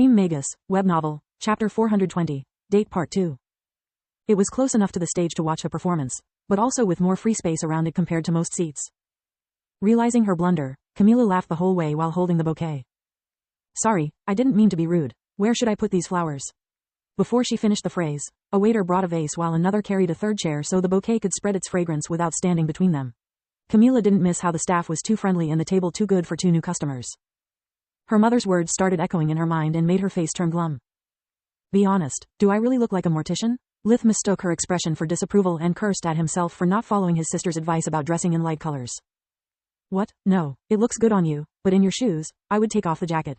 Magus, web novel, chapter 420, date part 2. It was close enough to the stage to watch the performance, but also with more free space around it compared to most seats. Realizing her blunder, Camila laughed the whole way while holding the bouquet. Sorry, I didn't mean to be rude. Where should I put these flowers? Before she finished the phrase, a waiter brought a vase while another carried a third chair so the bouquet could spread its fragrance without standing between them. Camila didn't miss how the staff was too friendly and the table too good for two new customers. Her mother's words started echoing in her mind and made her face turn glum. Be honest, do I really look like a mortician? Lith mistook her expression for disapproval and cursed at himself for not following his sister's advice about dressing in light colors. What? No, it looks good on you, but in your shoes, I would take off the jacket.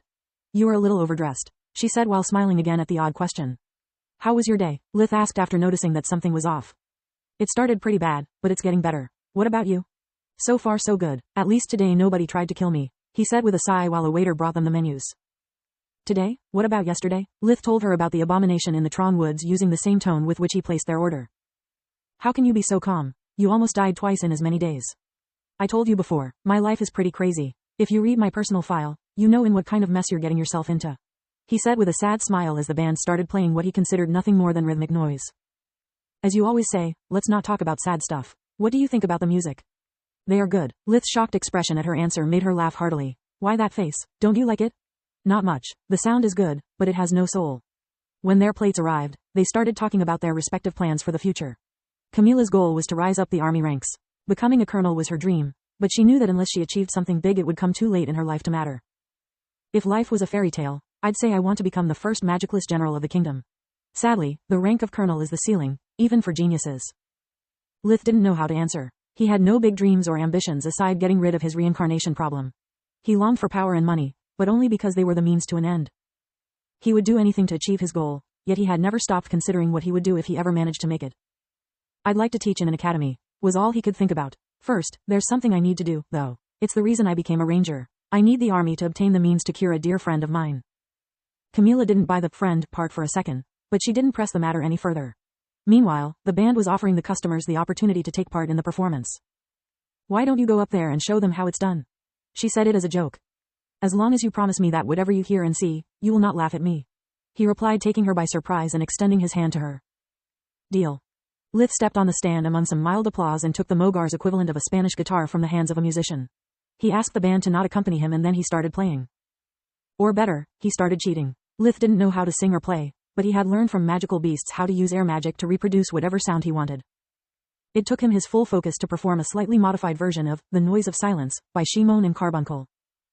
You are a little overdressed, she said while smiling again at the odd question. How was your day? Lith asked after noticing that something was off. It started pretty bad, but it's getting better. What about you? So far so good, at least today nobody tried to kill me, he said with a sigh while a waiter brought them the menus. Today? What about yesterday? Lith told her about the abomination in the Tron Woods using the same tone with which he placed their order. How can you be so calm? You almost died twice in as many days. I told you before, my life is pretty crazy. If you read my personal file, you know in what kind of mess you're getting yourself into, he said with a sad smile as the band started playing what he considered nothing more than rhythmic noise. As you always say, let's not talk about sad stuff. What do you think about the music? They are good. Lith's shocked expression at her answer made her laugh heartily. Why that face? Don't you like it? Not much. The sound is good, but it has no soul. When their plates arrived, they started talking about their respective plans for the future. Camila's goal was to rise up the army ranks. Becoming a colonel was her dream, but she knew that unless she achieved something big it would come too late in her life to matter. If life was a fairy tale, I'd say I want to become the first magicless general of the kingdom. Sadly, the rank of colonel is the ceiling, even for geniuses. Lith didn't know how to answer. He had no big dreams or ambitions aside getting rid of his reincarnation problem. He longed for power and money, but only because they were the means to an end. He would do anything to achieve his goal, yet he had never stopped considering what he would do if he ever managed to make it. I'd like to teach in an academy, was all he could think about. First, there's something I need to do, though. It's the reason I became a ranger. I need the army to obtain the means to cure a dear friend of mine. Camila didn't buy the friend part for a second, but she didn't press the matter any further. Meanwhile, the band was offering the customers the opportunity to take part in the performance. Why don't you go up there and show them how it's done? She said it as a joke. As long as you promise me that whatever you hear and see, you will not laugh at me, he replied, taking her by surprise and extending his hand to her. Deal. Lith stepped on the stand among some mild applause and took the Mogar's equivalent of a Spanish guitar from the hands of a musician. He asked the band to not accompany him and then he started playing. Or better, he started cheating. Lith didn't know how to sing or play, but he had learned from magical beasts how to use air magic to reproduce whatever sound he wanted. It took him his full focus to perform a slightly modified version of The Noise of Silence by Shimon and Carbuncle.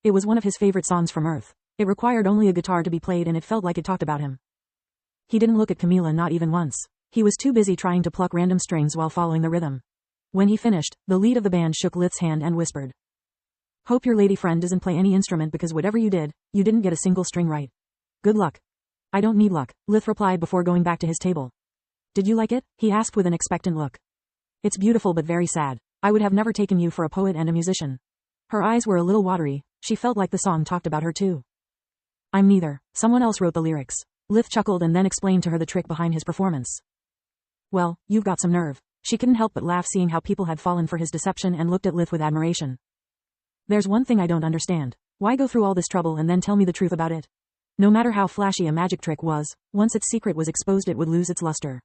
It was one of his favorite songs from Earth. It required only a guitar to be played and it felt like it talked about him. He didn't look at Camila not even once. He was too busy trying to pluck random strings while following the rhythm. When he finished, the lead of the band shook Lith's hand and whispered, "Hope your lady friend doesn't play any instrument because whatever you did, you didn't get a single string right. Good luck." I don't need luck, Lith replied before going back to his table. Did you like it? He asked with an expectant look. It's beautiful but very sad. I would have never taken you for a poet and a musician. Her eyes were a little watery. She felt like the song talked about her too. I'm neither. Someone else wrote the lyrics. Lith chuckled and then explained to her the trick behind his performance. Well, you've got some nerve. She couldn't help but laugh seeing how people had fallen for his deception and looked at Lith with admiration. There's one thing I don't understand. Why go through all this trouble and then tell me the truth about it? No matter how flashy a magic trick was, once its secret was exposed it would lose its luster.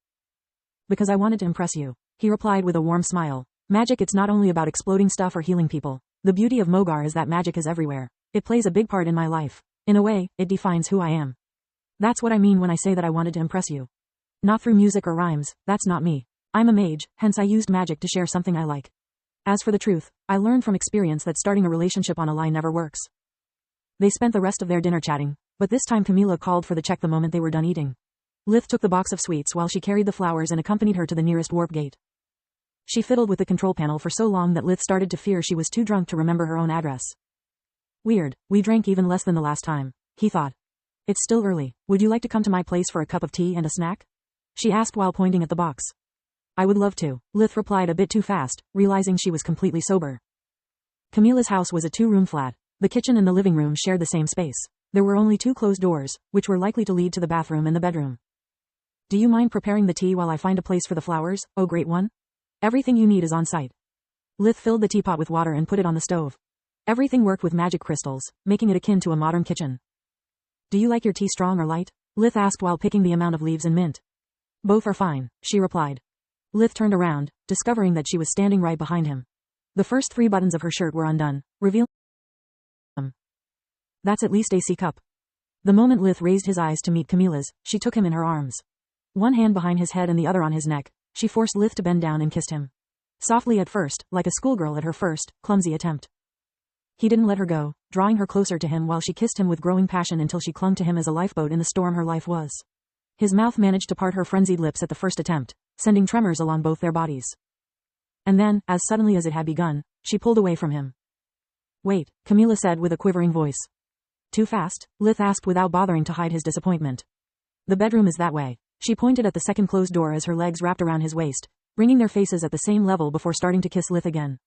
Because I wanted to impress you, he replied with a warm smile. Magic, it's not only about exploding stuff or healing people. The beauty of Mogar is that magic is everywhere. It plays a big part in my life. In a way, it defines who I am. That's what I mean when I say that I wanted to impress you. Not through music or rhymes, that's not me. I'm a mage, hence I used magic to share something I like. As for the truth, I learned from experience that starting a relationship on a lie never works. They spent the rest of their dinner chatting, but this time Camila called for the check the moment they were done eating. Lith took the box of sweets while she carried the flowers and accompanied her to the nearest warp gate. She fiddled with the control panel for so long that Lith started to fear she was too drunk to remember her own address. Weird, we drank even less than the last time, he thought. It's still early. Would you like to come to my place for a cup of tea and a snack? She asked while pointing at the box. I would love to, Lith replied a bit too fast, realizing she was completely sober. Camila's house was a two-room flat. The kitchen and the living room shared the same space. There were only two closed doors, which were likely to lead to the bathroom and the bedroom. Do you mind preparing the tea while I find a place for the flowers, oh great one? Everything you need is on site. Lith filled the teapot with water and put it on the stove. Everything worked with magic crystals, making it akin to a modern kitchen. Do you like your tea strong or light? Lith asked while picking the amount of leaves and mint. Both are fine, she replied. Lith turned around, discovering that she was standing right behind him. The first 3 buttons of her shirt were undone, revealing them. That's at least a C cup. The moment Lith raised his eyes to meet Camilla's, she took him in her arms. One hand behind his head and the other on his neck, she forced Lith to bend down and kissed him. Softly at first, like a schoolgirl at her first, clumsy attempt. He didn't let her go, drawing her closer to him while she kissed him with growing passion until she clung to him as a lifeboat in the storm her life was. His mouth managed to part her frenzied lips at the first attempt, sending tremors along both their bodies. And then, as suddenly as it had begun, she pulled away from him. Wait, Camilla said with a quivering voice. Too fast? Lith asked without bothering to hide his disappointment. The bedroom is that way. She pointed at the second closed door as her legs wrapped around his waist, bringing their faces at the same level before starting to kiss Lith again.